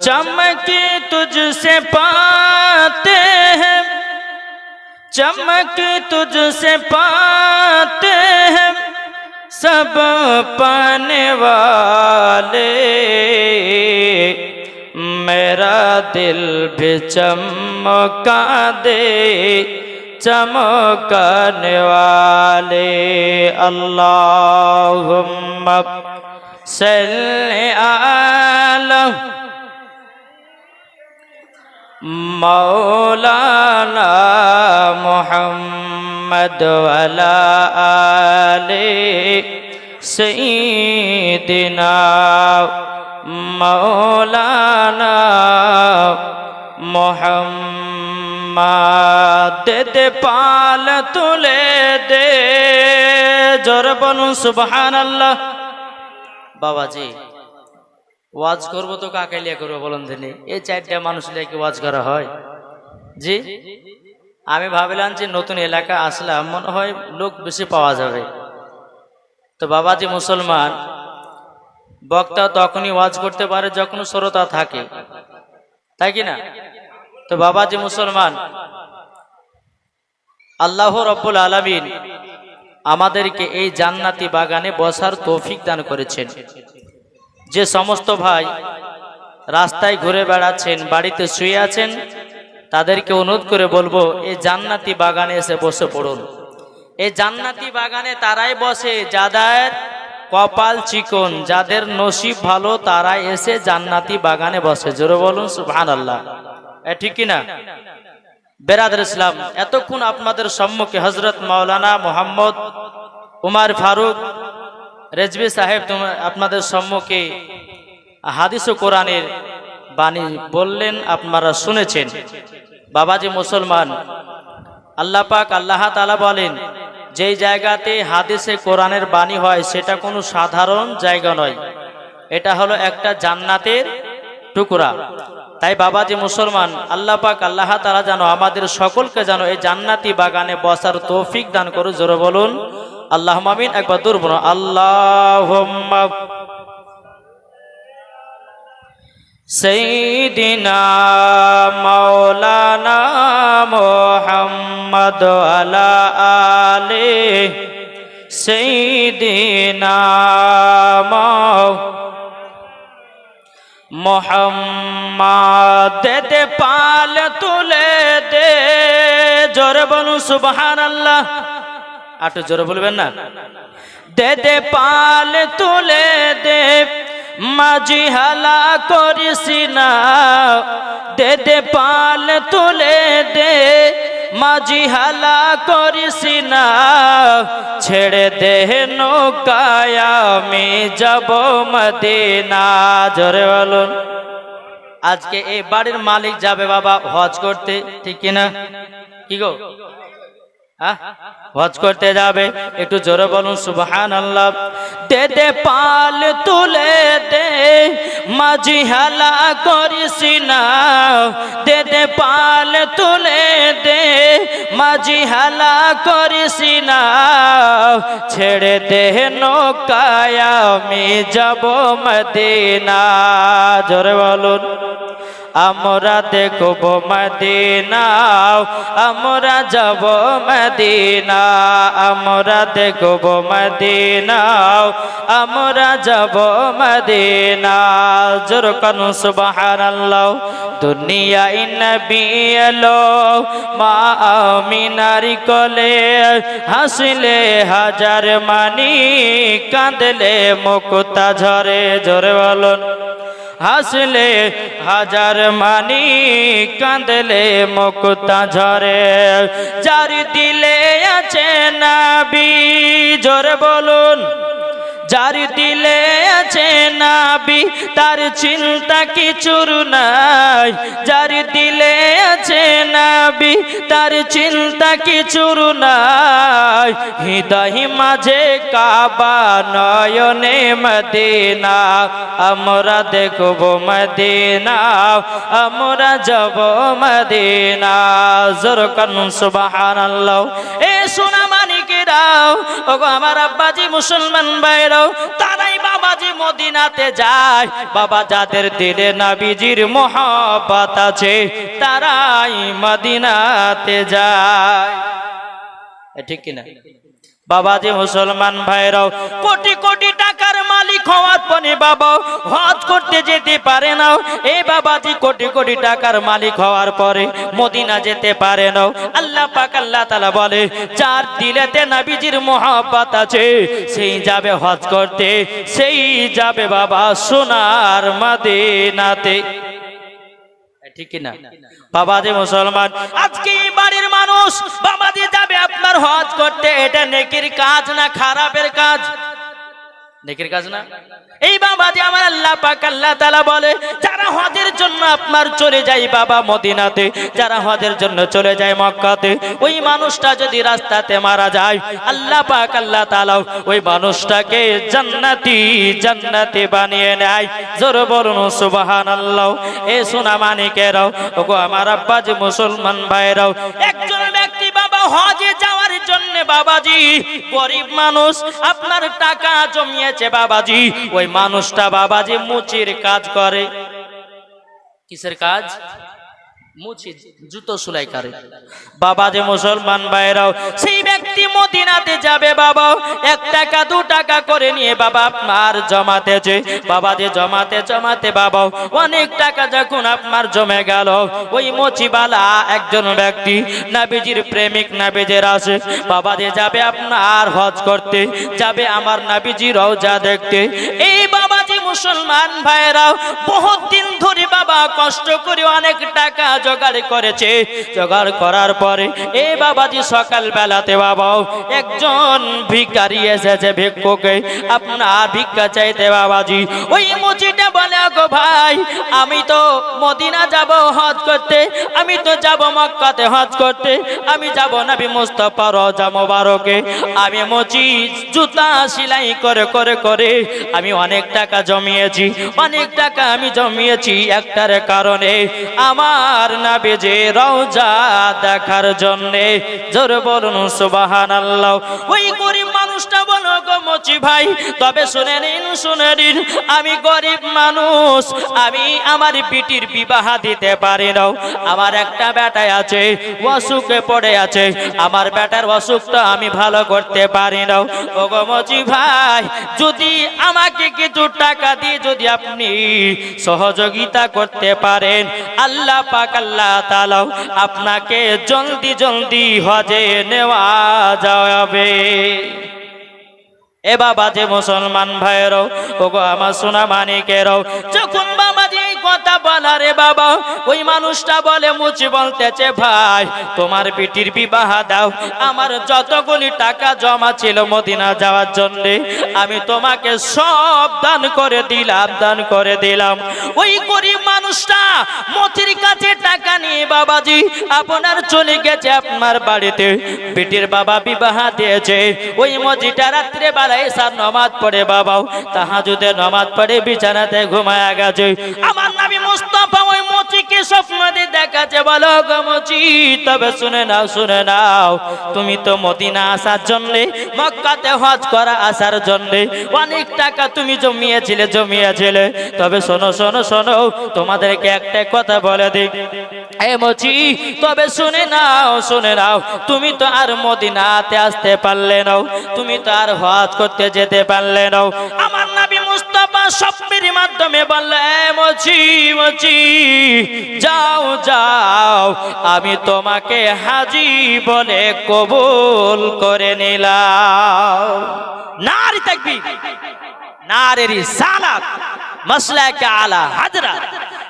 चमकी तुझसे पाते हैं, चमकी तुझसे पाते हैं सब पाने वाले। मेरा दिल भी चमका दे चमकने वाले। अल्लाहुम्मा सल्ली अला मौलाना मुहम्मद वअला आले सय्यिदिना मौलाना मुहम्मद। दे पाल तुले दे, जोर बोलूं सुबहानाल्लाह। बाबाजी ওয়াজ করবো তো কাকে লিয়ে করবো বলুন দিনে? এই চারটা মানুষ লিয়ে কি ওয়াজ করা হয়? জি, আমি ভাবলাম যে নতুন এলাকা আসলাম, মনে হয় লোক বেশি পাওয়া যাবে। তো বাবাজি মুসলমান, বক্তা তখনই ওয়াজ করতে পারে যখন শ্রোতা থাকে, তাই কি না? তো বাবাজি মুসলমান, আল্লাহ রব্বুল আলামিন আমাদেরকে এই জান্নাতি বাগানে বসার তৌফিক দান করেছেন। যে সমস্ত ভাই রাস্তায় ঘুরে বেড়াচ্ছেন, বাড়িতে শুয়ে আছেন, তাদেরকে অনুরোধ করে বলবো এই জান্নাতি বাগানে এসে বসে পড়ুন। এই জান্নাতি বাগানে তারাই বসে যাদের কপাল চিকন, যাদের নসিব ভালো, তারাই এসে জান্নাতি বাগানে বসে। জোরে বলুন সুবহানাল্লাহ। ঠিক কিনা বেরাদর ইসলাম? এতক্ষণ আপনাদের সম্মুখে হযরত মাওলানা মোহাম্মদ উমর ফারুক রেজভী সাহেব আপনাদের সম্মুখে হাদিস ও কোরআনের বাণী বললেন, আপনারা শুনেছেন। বাবাজি মুসলমান, আল্লাহ পাক আল্লাহ তাআলা বলেন, যেই জায়গাতে হাদিসে কোরআনের বাণী হয় সেটা কোনো সাধারণ জায়গা নয়, এটা হলো একটা জান্নাতের টুকরা। তাই বাবাজি মুসলমান, আল্লাহ পাক আল্লাহ তাআলা যেন আমাদের সকলকে যেন এই জান্নাতি বাগানে বসার তৌফিক দান করে। জোরে বলুন আল্লাহুম্মা আমিন। একবার দূর বলুন আল্লাহুম্মা সাইয়্যিদিনা মাওলানা মুহাম্মদ আলা আলি সাইয়্যিদিনা মুহাম্মদ। দে পাল তুলে দে, জোরে বলুন সুবহানাল্লাহ। আটু জোরে বলবেন না? দে পাল তুলে দে, মাঝি হালা করিস না। দে পাল তুলে দে, মাঝি হালা করিস না। ছেড়ে দে নৌকায় আমি যাব মদিনা। জোরে বলুন। আজকে এই বাড়ির মালিক যাবে বাবা হজ করতে, ঠিক কিনা? কি গো, হজ করতে যাবে, একটু জোরে বলুন সুবহানাল্লাহ। দে পাল তুলে দে, মাঝি হালা করিস না। দে পাল তুলে দে, মাঝি হালা করিস না। ছেড়ে দে নৌকায় আমি যাব মদিনা। জোরে বলুন। আমরা দেখব মদিনা, আমরা যাব মদিনা। আমরা দেখব মদিনা, আমরা যাব মদিনা। জোর কানু সুবহানাল্লাহ। দুনিয়ায় নবী এলো মা আমিনার কোলে, হাসলে হাজার মানি, কাঁদলে মুক্তা ঝরে। জোরে বলুন। হাসলে হাজার মানি, কাঁদলে মুক্তা ঝরে। যার দিলে আছে নবী, জোরে বলুন। যার দিলে আছে নবী, তার চিন্তা কিছুর নাই। যার দিলে আছে নবী, তার চিন্তা কিছুর নাই। হৃদয় মাঝে কাবা, নয়নে মদিনা। আমরা দেখব মদিনা, আমরা যাব মদিনা। জোর কান সুবহানাল্লাহ। এ সোনা মানিকের ভাইরাও, ওগো আমার আব্বাজি মুসলমান ভাইরাও, তারাই বাবাজি মদিনাতে যায়। বাবা যাদের দিলে নবীজির মহব্বত আছে তারাই মদিনাতে যায়। ঠিক কিনা? বাবাজি মুসলমান ভাইরাও, কোটি কোটি টাকার মালিক হওয়ার পরে বাবা হজ করতে যেতে পারে না। এই বাবাজি কোটি কোটি টাকার মালিক হওয়ার পরে মদিনা যেতে পারে না। আল্লাহ পাক আল্লাহ তাআলা বলে, যার দিলেতে নবীজির মহব্বত আছে সেই যাবে হজ করতে, সেই যাবে বাবা সোনার মদিনাতে। ঠিক কিনা? বাবাজি মুসলমান, আজকে এই বাড়ির মানুষ বাবাজি যাবে আপনার হজ করতে, এটা নেকির কাজ না খারাপের কাজ? নেকির কাজ না? এই বাবাজি আমার আল্লাহ পাক আল্লাহ তাআলা বলে, যারা হজের জন্য আপনার চলে যায় বাবা মদিনাতে, যারা হজের জন্য চলে যায় মক্কাতে, ওই মানুষটা যদি রাস্তাতে মারা যায় আল্লাহ পাক আল্লাহ তাআলা ওই মানুষটাকে জান্নাতি জান্নাতি বানিয়ে নেয়। জোরে বলুন সুবহানাল্লাহ। এ সোনা মানিকেরাও, ওগো আমার আব্বাজি মুসলমান ভাইরাও, একজন ব্যক্তি বাবা হজে যাওয়ার জন্য বাবাজি গরিব মানুষ আপনার টাকা জমিয়েছে বাবাজি, ওই মানুষটা বাবাজি মুচির কাজ করে। কিসের কাজ? মুচি, জুতো সেলাই করে। বাবাজি মুসলমান ভাইরাও, সেই ব্যক্তি মদিনাতে যাবে বাবা 1 টাকা 2 টাকা করে নিয়ে বাবা আপনার জমাতেছে। বাবাজি জমাতে জমাতে বাবা অনেক টাকা যখন আপনার জমে গেল, ওই মুচিবালা একজন ব্যক্তি নবীজির প্রেমিক নবীজির আসে, বাবাজি যাবে আপনার হজ করতে, যাবে আমার নবীজির রওজা দেখতে। এই বাবাজি মুসলমান ভাইরাও বহুত দিন ধরে বাবা কষ্ট করে অনেক টাকা জোগাড় করেছে। জোগাড় করার পরে এই বাবাজি সকাল বেলাতে বাবা একজন ভিখারি এসেছে, ভিক্ষুকে আপনার ভিক্ষা চাইতে। বাবাজি ওই মুচিটা বলে, গো ভাই আমি তো মদিনা যাব হজ করতে, আমি তো যাব মক্কাতে হজ করতে, আমি যাব নবী মুস্তাফা রওজা মোবারকে। আমি মুচি জুতা সেলাই করে করে করে আমি অনেক টাকা জমিয়েছি, অনেক টাকা আমি জমিয়েছি একটার কারণে, আমার নবীজি রওজা দেখার জন্য। জোরে বলুন সুবহানাল্লাহ। ওই গরিব মানুষটা বলো, গো মুচি ভাই তবে শুনে নিন শুনে নিন, আমি গরিব মানুষ, আমি আমার বিটির বিবাহ দিতে পারি না। আমার একটা বেটা আছে অসুখে পড়ে আছে, আমার বেটার অসুখটা আমি ভালো করতে পারি না। ও গো মুচি ভাই, যদি আমাকে কিছু টাকা দিয়ে যদি আপনি সহযোগিতা করতে পারেন, আল্লাহ পাক আল্লাহ তাআলা আপনাকে জলদি জলদি হজে নেওয়া যাবে। এ বাবাজি মুসলমান ভাইরাও, ওগো আমার সোনা মানিকেরাও, যখন বাবাজি এই কথা বলা রে বাবা, ওই মানুষটা বলে, মুচি বলতেছে, ভাই তোমার বিটির বিবাহ দাও, আমার যতগুলি টাকা জমা ছিল মদিনা যাওয়ার জন্য আমি তোমাকে সব দান করে দিলাম, দান করে দিলাম। ওই গরিব মানুষটা মুচির কাছে টাকা নিয়ে বাবাজি আপনার চলে গেছে আপনার বাড়িতে, বিটির বাবা বিবাহ দিয়েছে। ওই মুচিটা রাত্রে এসার নামাজ পড়ে বাবা তাহাজ্জুদের নামাজ পড়ে বিছানাতে ঘুমায়া গেছে। আমার নবী মুস্তাফা ওই মুচিকে স্বপ্নে দেখাচ্ছে, বলো গো মুচি তবে শুনে নাও শুনে নাও, তুমি তো মদিনা আসার জন্য, মক্কাতে হজ করা আসার জন্য অনেক টাকা তুমি জমিয়েছিলে, তবে শোনো শোনো শোনো, তোমাদেরকে একটা কথা বলে দিই, এ মুচি তবে শুনে নাও শুনে নাও, তুমি তো আর মদিনাতে আসতে পারলে না, তুমি তো আর হজ করতে যেতে পারলে না। আমার নবী মুস্তাফা স্বপ্নের মাধ্যমে বললে, মুচি মুচি যাও যাও, আমি তোমাকে হাজী বলে কবুল করে নিলাম। নারী তাকবীর, নারে রিসালাত, মাসলাকে আলা হাজরাত।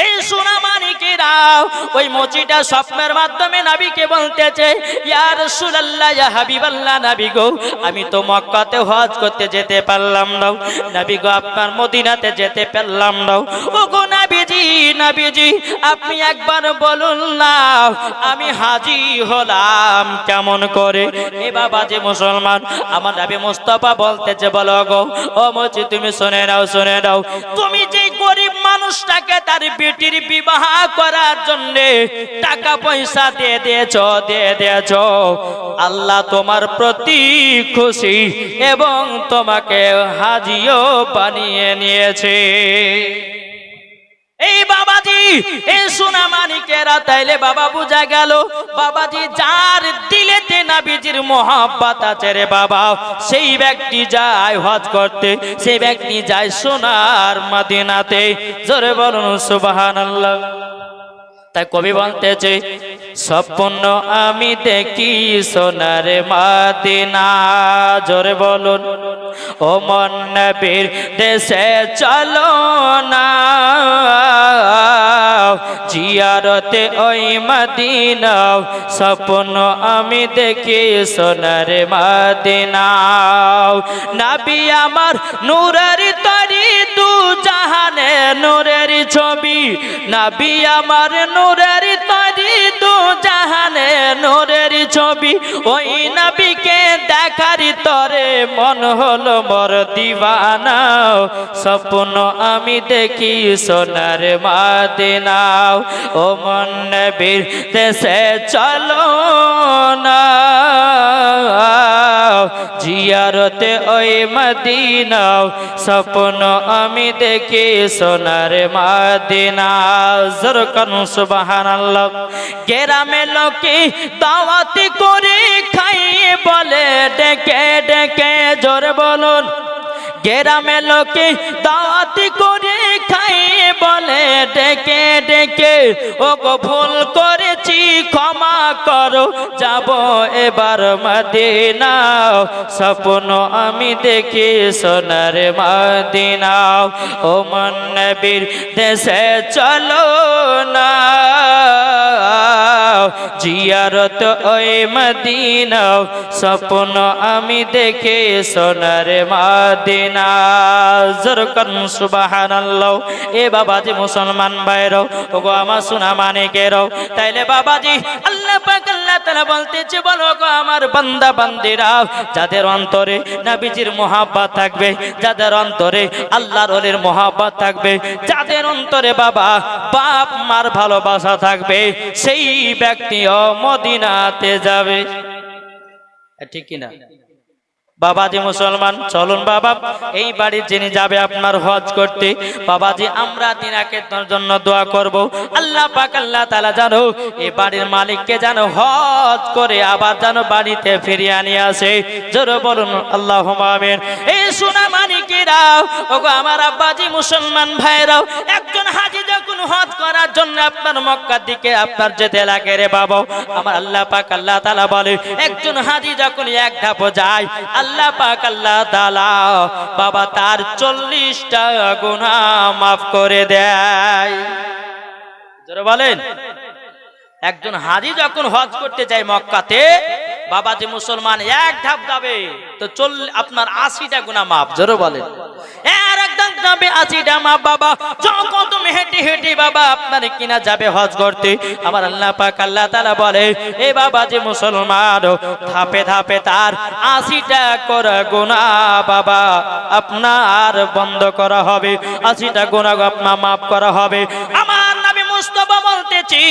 এই সোনা মানিকেরাও, ওই মুচিটা স্বপ্নের মাধ্যমে নবীকে বলতেছে, ইয়া রাসূলুল্লাহ ইয়া হাবিবাল্লাহ, নবী গো আমি তো মক্কাতে হজ করতে যেতে পারলাম না, নবী গো আপনার মদিনাতে যেতে পারলাম না। ও গো নবীজি নবীজি আপনি একবার বলুন না আমি হাজী হলাম কেমন করে। এ বাবা যে মুসলমান, আমার নবী মুস্তাফা বলতেছে, বলো গো ও মুচি তুমি শুনে নাও শুনে নাও, তুমি যে গরিব মানুষটাকে তার বেটির বিবাহ করার জন্য টাকা পয়সা দিয়ে দিয়েছ আল্লাহ তোমার প্রতি খুশি এবং তোমাকে হাজিও বানিয়ে নিয়েছে। এই বাবাজি, এই সোনা মানিকেরা, তাইলে বাবা বুঝা গেল বাবাজি যার দিলেতে নবীজির মোহাব্বত আছে রে বাবা, সেই ব্যক্তি যায় হজ করতে, সেই ব্যক্তি যায় সোনার মদিনাতে। জোরে বলুন সুবহানাল্লাহ। তাই কবি বলতেছে স্বপ্ন আমি দেখি সোনার মদিনা। জোরে বলুন ও মন নবীর দেশে চলো না, জিয়ারতে ওই মদিনা। স্বপ্ন আমি দেখি সোনার মদিনা। নবী আমার নূরের তরি, দু জাহানে নূরের ছবি। নবী আমার নূরের তরি, দু জাহানে নূরের ছবি। ওই নবীকে দেখার তরে মন হলো মোর দিওয়ানা। স্বপ্ন আমি দেখি সোনার মদিনা। ও মন নবীর দেশে চলো না, জিয়ারতে ওই মদিনা। স্বপ্ন আমি দেখি সোনার মদিনা। জোরে বলুন সুবহানাল্লাহ। গ্রামে লোকে দাওয়াতি করে খাইয়ে বলে ডেকে ডেকে। জোরে বলুন গ্রামে লোকে দাওয়াতি করে খাইয়ে বলে ডেকে ডেকে, ও গো ভুল করেছি ক্ষমা করো, যাব এবার মদিনা। স্বপ্ন আমি দেখি সোনার মদিনা। ও মন নবীর দেশে চলো না, জিয়ারত ওই মদিনা। স্বপ্ন আমি দেখি সোনার মদিনা। জোরে বলুন সুবহানাল্লাহ। এ বাবাজি মুসলমান ভাইরাও, ওগো আমার সোনা মানিকেরাও, তাইলে বাবাজি আল্লাহ পাক আল্লাহ তাআলা বলতেছে, বলো গো আমার বান্দা বান্দিরা, যাদের অন্তরে নবীজির মুহাব্বত থাকবে, যাদের অন্তরে আল্লাহর ওলির মুহাব্বত থাকবে, যাদের অন্তরে বাবা বাপ মার ভালোবাসা থাকবে, সেই ব্যক্তিও মদিনাতে যাবে। ঠিক কিনা বাবাজি মুসলমান? চলুন বাবা, এই বাড়ির যিনি যাবে আপনার হজ করতে, বাবাজি আমরা দিনাকে জন্য দোয়া করব। আল্লাহ পাক আল্লাহ তাআলা জানো এই বাড়ির মালিককে জানো হজ করে আবার জানো বাড়িতে ফিরিয়ে নিয়ে আসে। জোরে বলুন আল্লাহুম্মা আমিন। এই সোনা মানিকেরা, ওগো আমার আব্বাজি মুসলমান ভাইরাও, একজন হাজী যখন হজ করার জন্য আপনার মক্কার দিকে আপনার যেতে লাগে রে বাবা, আমার আল্লাহ পাক আল্লাহ তাআলা বলে একজন হাজী যখন এক ধাপ যায়, আল্লাহ পাক আল্লাহ তাআলা বাবা তার 40টা গুনাহ মাফ করে দেয়। জোরে বলেন। একজন হাজী যখন হজ করতে যায় মক্কাতে, বাবাজি মুসলমান এক ধাপ যাবে তো আপনার 80টা গুনাহ মাফ। জোরে বলেন। আর একদম যাবে 80টা মাফ। বাবা যখন তুমি হেঁটে হেঁটে বাবা আপনার কিনা যাবে হজ করতে, আমার আল্লাহ পাক আল্লাহ তাআলা বলে এ বাবাজি মুসলমান ধাপে ধাপে তার 80টা করে গুনাহ বাবা আপনার বন্ধ করা হবে, 80টা গুনাহ আপনার মাফ করা হবে। আমার নবী মুস্তাফা বলতেছি,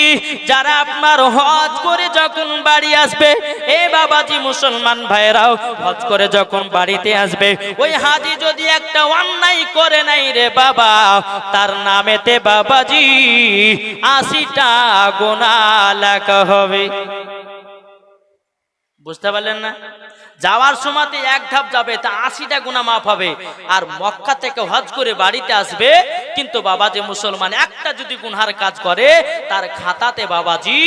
যারা আপনার হজ করে যখন বাড়ি আসবে, এ বাবাজি মুসলমান ভাইরাও হজ করে যখন বাড়িতে আসবে, ওই হাজী যদি একটা অন্যায় করে নাই রে বাবা, তার নামেতে বাবাজি 80টা গুনাহ লেখা হবে। বুঝতে পারলেন না? যাওয়ার সময়তে এক ধাপ যাবে তা 80টা গুনাহ মাফ হবে। আর মক্কা থেকে হজ করে বাড়িতে আসবে, কিন্তু বাবাজি মুসলমান একটা যদি গুনহার কাজ করে, তার খাতাতে বাবাজি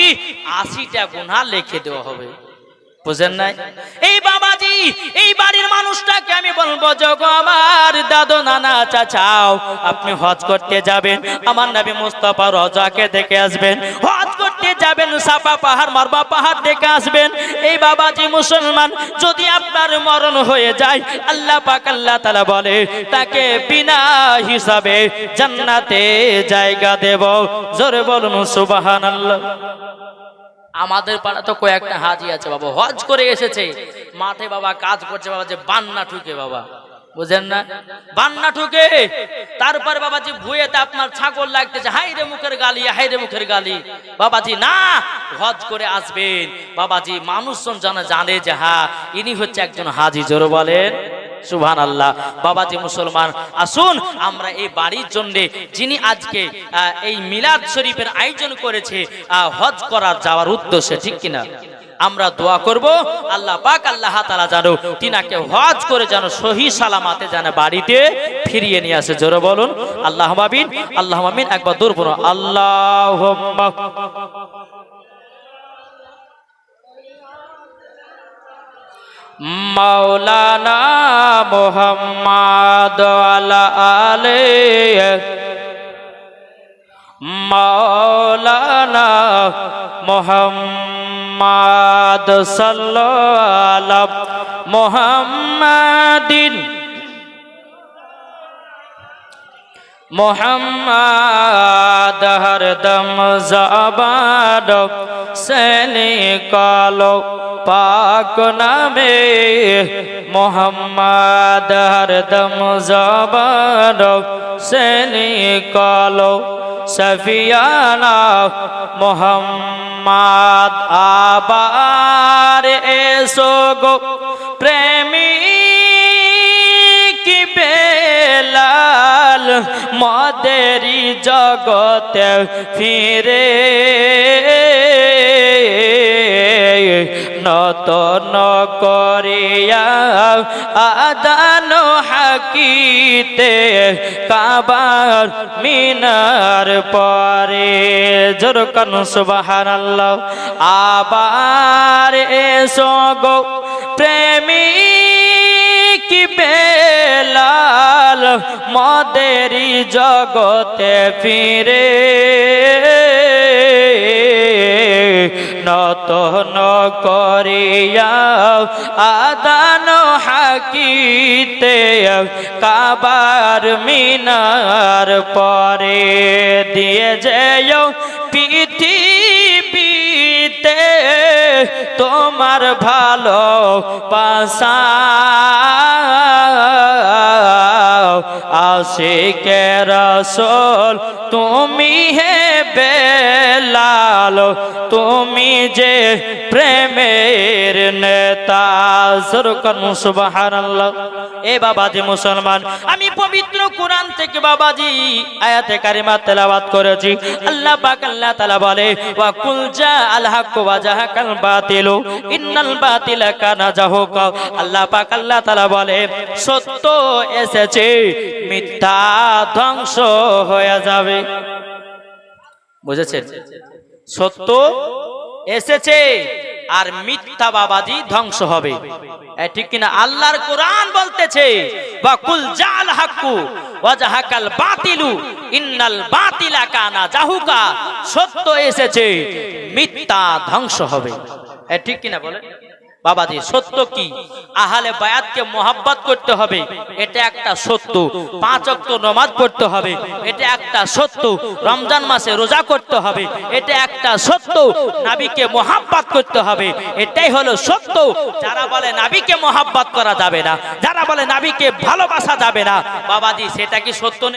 80টা গুনাহ লিখে দেওয়া হবে। বুঝেন নাই? এই বাবাজি এই বাড়ির মানুষটাকে আমি বলবো, জগো আমার দাদু নানা চাচাও, আপনি হজ করতে যাবেন, আমার নবী মুস্তাফা রওজাকে দেখে আসবেন, হজ করতে যাবেন, সাফা পাহাড় মারওয়া পাহাড় দেখে আসবেন। এই বাবাজি মুসলমান যদি আপনার মরণ হয়ে যায়, আল্লাহ পাক আল্লাহ তাআলা বলে তাকে বিনা হিসাবে জান্নাতে জায়গা দেব। জোরে বলুন সুবহানাল্লাহ। আমাদের পাড়া তো কয়েকটা হাজী আছে বাবা, হজ করে এসেছে, মাঠে বাবা কাজ করছে বাবা, যে বান্না ঠুকে বাবা, বুঝেন না? বান্না ঠুকে তারপর বাবাজি ভুয়েতে আপনার ছাগল লাগতেছে, হাই রে মুখের গালি, হাই রে মুখের গালি। বাবাজি না, হজ করে আসবেন বাবাজি, মানুষজন জানে যে হ্যাঁ ইনি হচ্ছে একজন হাজি। জোরে বলেন সুবহানাল্লাহ। বাবাজি মুসলমান, আসুন আমরা এই বাড়ির জন্য যিনি আজকে এই মিলাদ শরীফের আয়োজন করেছে হজ করার যাওয়ার উদ্দেশ্যে, ঠিক কিনা, আমরা দোয়া করব আল্লাহ পাক আল্লাহ তাআলা যেন তিনাকে হজ করে যেন সহি সালামাতে যেন বাড়িতে ফিরিয়ে নিয়ে আসে। জোরে বলুন আল্লাহুম্মা আমিন, আল্লাহুম্মা আমিন। একবার দূর পড়ো আল্লাহুম্মা। মাওলানা মুহাম্মদ আলা আলিহি, মাওলানা মুহাম্মদ সাল্লাল্লাহু আলা মুহাম্মাদিন, মুহাম্মদ হরদম ज़बान से निकालो पाक नामे, मुहम्मद हरदम ज़बान से निकालो सफियाना मुहम्मद। आबार ऐसो गो प्रेमी की बेलाल मदेरी जगते फिरे, নত নকরিয়া আদান হাকিতে কাবার মিনার পরে। জোরকান সুবহানাল্লাহ। আবার এসো গো প্রেমী কি বেলাল মদেরি জগতে ফিরে, নত নকরিয়া আদান হাকিতে কাবার মিনার পরে। দিয়ে যেও পৃথিবীতে তোমার ভালো বাসা, আশিকে রাসূল তুমি হে বেলাল, তুমি যে প্রেমের নেতা। জোরকান সুবহানাল্লাহ। এ বাবাজি মুসলমান, আমি পবিত্র কোরআন থেকে বাবাজি আয়াতে কারিমা তেলাওয়াত করেছি। আল্লাহ পাক আল্লাহ তাআলা বলে ওয়া কুল জা আল হক ওয়া জাহাকাল বাতিল ইন্নাল বাতিলা কানা জাহুকা। আল্লাহ পাক আল্লাহ তাআলা বলে সত্য এসেছে, মিথ্যা ধ্বংস হয়ে যাবে। বুঝেছেন? সত্য এসেছে আর মিথ্যা বাবাজি ধ্বংস হবে, ঠিক কিনা? আল্লাহর কোরআন বলতেছে ওয়া কুল জাল হাক্কু ওয়া জাহাকাল বাতিলু ইন্নাল বাতিলা কানা জাহুকা। সত্য এসেছে, মিথ্যা ধ্বংস হবে, ঠিক কিনা বলে বাবাজি? সত্য কি? আহলে বায়াতকে মোহাব্বত করতে হবে, এটা একটা সত্য। 5 ওয়াক্ত নামাজ পড়তে হবে, এটা একটা সত্য। রমজান মাসে রোজা করতে হবে, এটা একটা সত্য। নবীকে মোহাব্বত করতে হবে, এটাই হলো সত্য। যারা বলে নবীকে মোহাব্বত করা যাবে না, যারা বলে নবীকে ভালোবাসা যাবে না, বাবাজি সেটা কি সত্য?